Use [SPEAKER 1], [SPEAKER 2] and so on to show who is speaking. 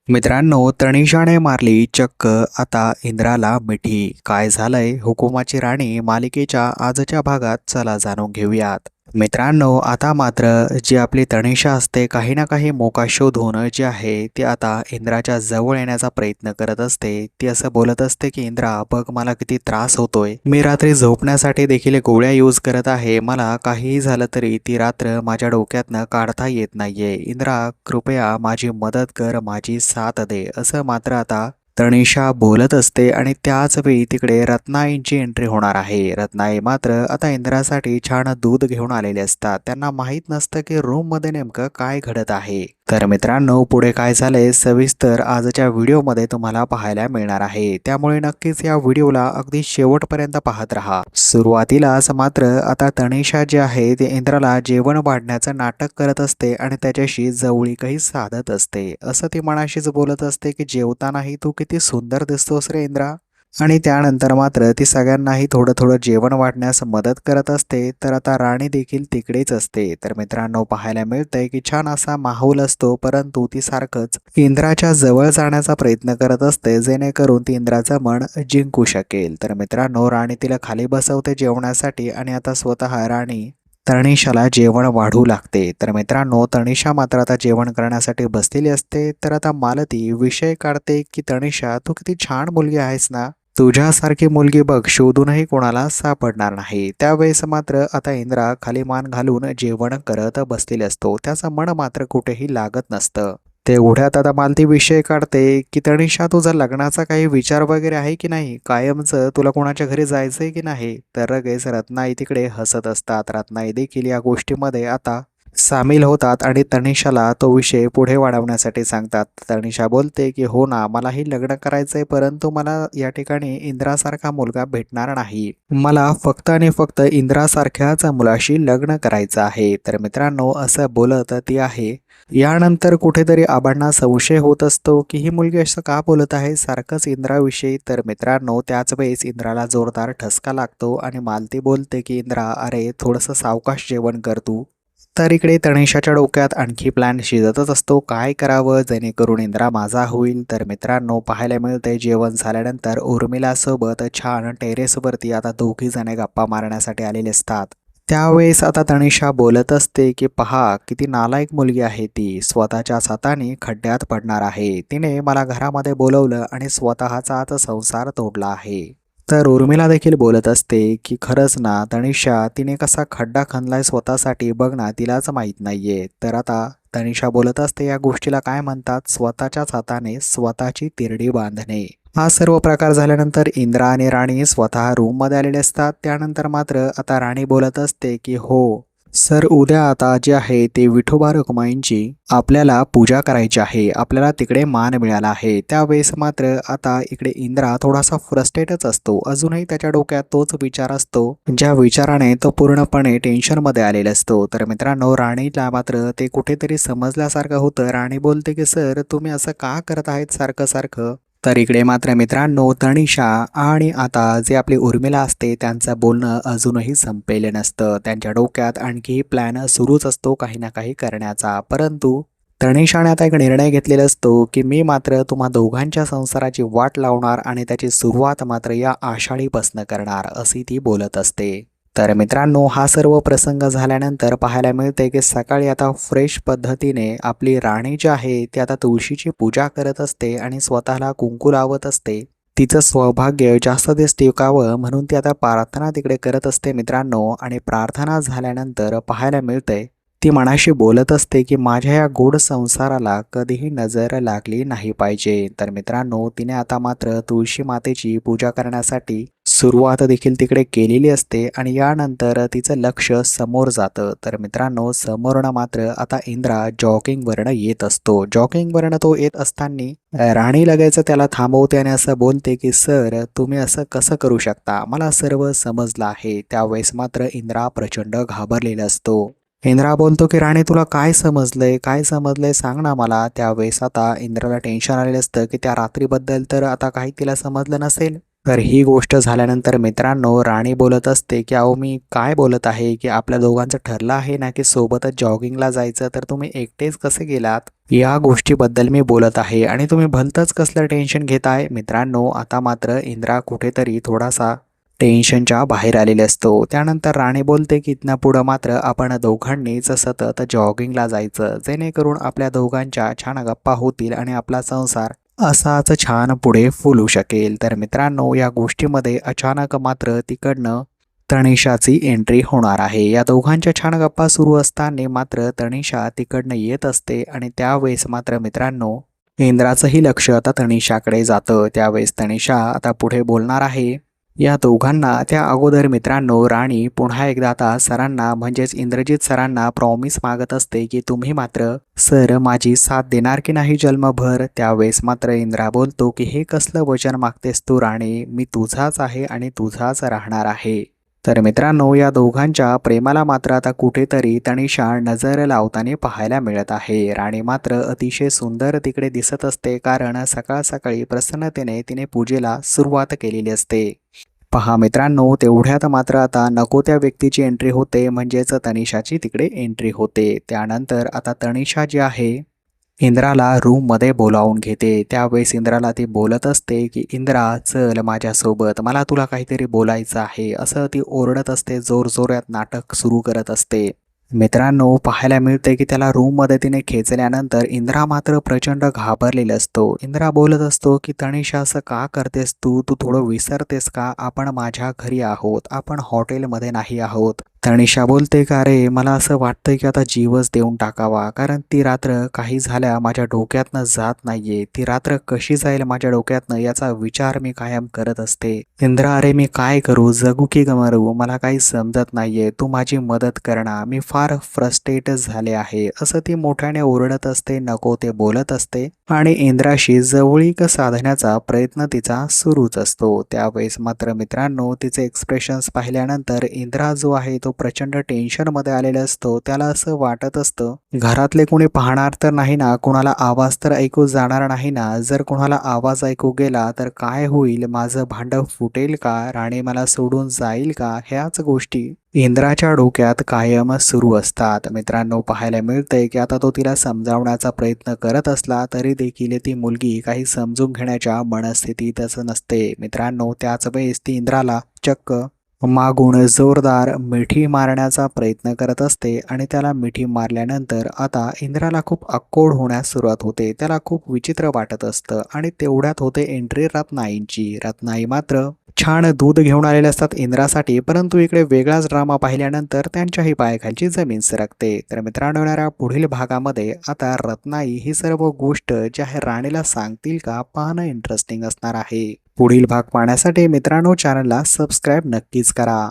[SPEAKER 1] मित्रांनो, तनिषाने मारली चक्क आता इंद्राला मिठी. काय झालंय हुकुमाची राणी मालिकेच्या आजच्या भागात चला जाणून घेऊयात. मित्रांनो, आता मात्र जी आपली तनिषा असते काही ना काही मोका शोधून जी आहे ती आता इंद्राच्या जवळ येण्याचा प्रयत्न करत असते. ती असं बोलत असते की इंद्रा बघ मला किती त्रास होतोय, मी रात्री झोपण्यासाठी देखील गोळ्या यूज करत आहे, मला काहीही झालं तरी ती रात्र माझ्या डोक्यातनं काढता येत नाहीये. इंद्रा कृपया माझी मदत कर, माझी साथ दे, असं मात्र आता तनिषा बोलत असते. आणि त्याच वेळी तिकडे रत्नाईंची एंट्री होणार आहे. रत्नाई मात्र आता इंद्रासाठी छान दूध घेऊन आलेले असतात. त्यांना माहीत नसतं की रूम मध्ये नेमकं काय घडत आहे. तर मित्रांनो, पुढे काय झालंय सविस्तर आजच्या व्हिडिओमध्ये तुम्हाला पाहायला मिळणार आहे, त्यामुळे नक्कीच या व्हिडिओला अगदी शेवटपर्यंत पाहत राहा. सुरुवातीलाच मात्र आता तनिषा जी आहे ती इंद्राला जेवण वाढण्याचं नाटक करत असते आणि त्याच्याशी जवळीकही साधत असते. असं ती मनाशीच बोलत असते की जेवतानाही तू किती सुंदर दिसतोस रे इंद्रा. आणि त्यानंतर मात्र ती सगळ्यांनाही थोडं थोडं जेवण वाढण्यास मदत करत असते. तर आता राणी देखील तिकडेच असते. तर मित्रांनो, पाहायला मिळतंय की छान असा माहोल असतो, परंतु ती सारखंच इंद्राच्या जवळ जाण्याचा प्रयत्न करत असते जेणेकरून ती इंद्राचं मन जिंकू शकेल. तर मित्रांनो, राणी तिला खाली बसवते जेवण्यासाठी आणि आता स्वतः राणी तनिषाला जेवण वाढू लागते. तर मित्रांनो, तनिषा मात्र आता जेवण करण्यासाठी बसलेली असते. तर आता मालती विषय काढते की तनिषा तू किती छान मुलगी आहेस ना, तुझ्यासारखी मुलगी बघ शोधूनही कोणाला सापडणार नाही. त्यावेळेस मात्र आता इंद्रा खाली मान घालून जेवण करत बसलेले असतो. त्याचं मन मात्र कुठेही लागत नसतं. तेवढ्यात आता मालती विषय काढते की तनिषा तुझा लग्नाचा काही विचार वगैरे आहे की नाही, कायमचं तुला कोणाच्या घरी जायचंय की नाही. तर लगेच रत्नाई तिकडे हसत असतात. रत्नाई देखील या गोष्टीमध्ये आता सामील होतात आणि तनिषाला तो विषय पुढे वाढवण्यासाठी सांगतात. तनिषा बोलते की हो ना, मलाही लग्न करायचंय, परंतु मला या ठिकाणी इंद्रासारखा मुलगा भेटणार नाही, मला फक्त आणि फक्त इंद्रासारख्याच मुलाशी लग्न करायचं आहे. तर मित्रांनो, असं बोलत ती आहे. यानंतर कुठेतरी आबांना संशय होत असतो की ही मुलगी असं का बोलत आहे सारखंच इंद्राविषयी. तर मित्रांनो, त्याच वेळेस इंद्राला जोरदार ठसका लागतो आणि मालती बोलते की इंद्रा अरे थोडंसं सावकाश जेवण कर तू. तर इकडे तनिषाच्या डोक्यात आणखी प्लॅन शिजतच असतो, काय करावं जेणेकरून इंद्रा माझा होईल. तर मित्रांनो, पाहायला मिळतंय जेवण झाल्यानंतर उर्मिला सोबत छान टेरेसवरती आता दोघी जणे गप्पा मारण्यासाठी आलेले असतात. त्यावेळेस आता तनिषा बोलत असते की पहा किती नालायक मुलगी आहे ती, स्वतःच्याच हाताने खड्ड्यात पडणार आहे. तिने मला घरामध्ये बोलवलं आणि स्वतःचाच संसार तोडला आहे. तर उर्मिला देखील बोलत असते की खरंच ना तनिषा, तिने कसा खड्डा खणलाय स्वतःसाठी बघ ना, तिलाच माहीत नाहीये. तर आता तनिषा बोलत असते या गोष्टीला काय म्हणतात, स्वतःच्याच हाताने स्वतःची तिरडी बांधणे. हा सर्व प्रकार झाल्यानंतर इंद्रा आणि राणी स्वतः रूम मध्ये आलेले असतात. त्यानंतर मात्र आता राणी बोलत असते की हो सर, उद्या आता जे आहे ते विठोबा रखुमाईंची आपल्याला पूजा करायची आहे, आपल्याला तिकडे मान मिळाला आहे. त्यावेळेस मात्र आता इकडे इंद्रा थोडासा फ्रस्ट्रेटच असतो. अजूनही त्याच्या डोक्यात तोच विचार असतो ज्या विचाराने तो पूर्णपणे टेन्शन मध्ये आलेला असतो. तर मित्रांनो, राणीला मात्र ते कुठेतरी समजल्यासारखं होतं. राणी बोलते की सर तुम्ही असं का करत आहेत सारखं सारखं. तर इकडे मात्र मित्रांनो, तनिषा आणि आता जे आपली उर्मिला असते त्यांचं बोलणं अजूनही संपेलं नसतं. त्यांच्या डोक्यात आणखी प्लॅन सुरूच असतो काही ना काही करण्याचा. परंतु तनिषाने आता एक निर्णय घेतलेला असतो की मी मात्र तुम्हा दोघांच्या संसाराची वाट लावणार आणि त्याची सुरुवात मात्र या आषाढीपासनं करणार, अशी ती बोलत असते. तर मित्रांनो, हा सर्व प्रसंग झाल्यानंतर पाहायला मिळते की सकाळी आता फ्रेश पद्धतीने आपली राणी जी आहे ती आता तुळशीची पूजा करत असते आणि स्वतःला कुंकू लावत असते. तिचं सौभाग्य जास्त दिवस टिकावं म्हणून ती आता प्रार्थना तिकडे करत असते मित्रांनो. आणि प्रार्थना झाल्यानंतर पाहायला मिळतंय ती मनाशी बोलत असते की माझ्या या गोड संसाराला कधीही नजर लागली नाही पाहिजे. तर मित्रांनो, तिने आता मात्र तुळशी मातेची पूजा करण्यासाठी सुरुवात देखील तिकडे केलेली असते आणि यानंतर तिचं लक्ष समोर जातं. तर मित्रांनो, समोरनं मात्र आता इंद्रा जॉगिंगवरनं येत असतो. जॉगिंगवरनं तो येत असताना राणी लगेच त्याला थांबवते आणि असं बोलते की सर तुम्ही असं कसं करू शकता, मला सर्व समजलं आहे. त्यावेळेस मात्र इंद्रा प्रचंड घाबरलेला असतो. इंद्रा बोलतो की राणी तुला काय समजलंय, काय समजलंय सांग ना मला. त्यावेळेस आता इंद्राला टेन्शन आलेलं असतं की त्या रात्रीबद्दल तर आता काही तिला समजलं नसेल. तर ही गोष्ट झाल्यानंतर मित्रांनो राणी बोलत असते की अहो मी काय बोलत आहे की आपल्या दोघांचं ठरलं आहे ना की सोबतच जॉगिंगला जायचं, तर तुम्ही एकटेच कसे गेलात या गोष्टीबद्दल मी बोलत आहे आणि तुम्ही भलतंच कसलं टेन्शन घेताय. मित्रांनो आता मात्र इंद्रा कुठेतरी थोडासा टेन्शनच्या बाहेर आलेले असतो. त्यानंतर राणी बोलते की इथनं पुढं मात्र आपण दोघांनीच सतत जॉगिंगला जायचं, जेणेकरून आपल्या दोघांच्या छान गप्पा होतील आणि आपला संसार असाच छान पुढे फुलू शकेल. तर मित्रांनो या गोष्टीमध्ये अचानक मात्र तिकडनं तनिषाची एंट्री होणार आहे. या दोघांच्या छान गप्पा सुरू असताना मात्र तनिषा तिकडनं येत असते आणि त्यावेळेस मात्र मित्रांनो इंद्राचंही लक्ष आता तनिषाकडे जातं. त्यावेळेस तनिषा आता पुढे बोलणार आहे. या दोघांना त्या अगोदर मित्रांनो राणी पुन्हा एकदा आता सरांना म्हणजेच इंद्रजित सरांना प्रॉमिस मागत असते की तुम्ही मात्र सर माझी साथ देणार की नाही जन्मभर. त्यावेळेस मात्र इंद्रा बोलतो की हे कसलं वचन मागतेस तू राणी, मी तुझाच आहे आणि तुझाच राहणार आहे. तर मित्रांनो या दोघांच्या प्रेमाला मात्र आता कुठेतरी तनिषा नजर लावताना पाहायला मिळत आहे. राणी मात्र अतिशय सुंदर तिकडे दिसत असते, कारण सकाळ सकाळी प्रसन्नतेने तिने पूजेला सुरुवात केलेली असते. पहा मित्रांनो तेवढ्यात मात्र आता नको त्या व्यक्तीची एंट्री होते, म्हणजेच तनिषाची तिकडे एंट्री होते. त्यानंतर आता तनिषा जी आहे इंद्राला रूममध्ये बोलावून घेते. त्यावेळेस इंद्राला ती बोलत असते की इंद्रा चल माझ्यासोबत, मला तुला काहीतरी बोलायचं आहे, असं ती ओरडत असते, जोरजोरात नाटक सुरू करत असते. मित्रांनो पाहायला मिळते की त्याला रूममध्ये तिने खेचल्यानंतर इंद्रा मात्र प्रचंड घाबरलेला असतो. इंद्रा बोलत असतो की तनिषा असं का करतेस तू, तू थोडं विसरतेस का, आपण माझ्या घरी आहोत, आपण हॉटेलमध्ये नाही आहोत. तनिषा बोलते का अरे मला असं वाटतंय की आता जीवच देऊन टाकावा, कारण ती रात्र काही झाल्या माझ्या डोक्यातनं जात नाहीये. ती रात्र कशी जाईल माझ्या डोक्यातनं याचा विचार मी कायम करत असते. इंद्रा अरे मी काय करू, जगू की मरू, मला काही समजत नाहीये, तू माझी मदत करणार, मी फार फ्रस्ट्रेट झाले आहे, असं ती मोठ्याने ओरडत असते, नको ते बोलत असते आणि इंद्राशी जवळीक साधण्याचा प्रयत्न तिचा सुरूच असतो. त्यावेळेस मात्र मित्रांनो तिचे एक्सप्रेशन्स पाहिल्यानंतर इंद्रा जो आहे तो प्रचंड टेन्शनमध्ये आलेला असतो. त्याला असं वाटत असतं घरातले कोणी पाहणार तर नाही ना, कोणाला आवाज तर ऐकू जाणार नाही ना, जर कोणाला आवाज ऐकू गेला तर काय होईल, माझं भांडं फुटेल का, राणी मला सोडून जाईल का, ह्याच गोष्टी इंद्राच्या डोक्यात कायम सुरू असतात. मित्रांनो पाहायला मिळतंय की आता तो तिला समजावण्याचा प्रयत्न करत असला तरी देखील ती मुलगी काही समजून घेण्याच्या मनस्थितीतच नसते. मित्रांनो त्याच वेळेस ती इंद्राला चक्क मागून जोरदार मिठी मारण्याचा प्रयत्न करत असते आणि त्याला मिठी मारल्यानंतर आता इंद्राला खूप अक्कोड होण्यास सुरुवात होते. त्याला खूप विचित्र वाटत असतं आणि तेवढ्यात होते एंट्री रत्नाईंची. रत्नाई मात्र छान दूध घेऊन आलेले असतात इंद्रासाठी, परंतु इकडे वेगळाच ड्रामा पाहिल्यानंतर त्यांच्याही पायाखालची जमीन सरकते. तर मित्रांनो येणाऱ्या पुढील भागामध्ये आता रत्नाई ही सर्व गोष्ट जी आहे राणीला सांगतील का, पाहणं इंटरेस्टिंग असणार आहे. पुढील भाग पाहण्यासाठी मित्रांनो चॅनलला सबस्क्राईब नक्कीच करा.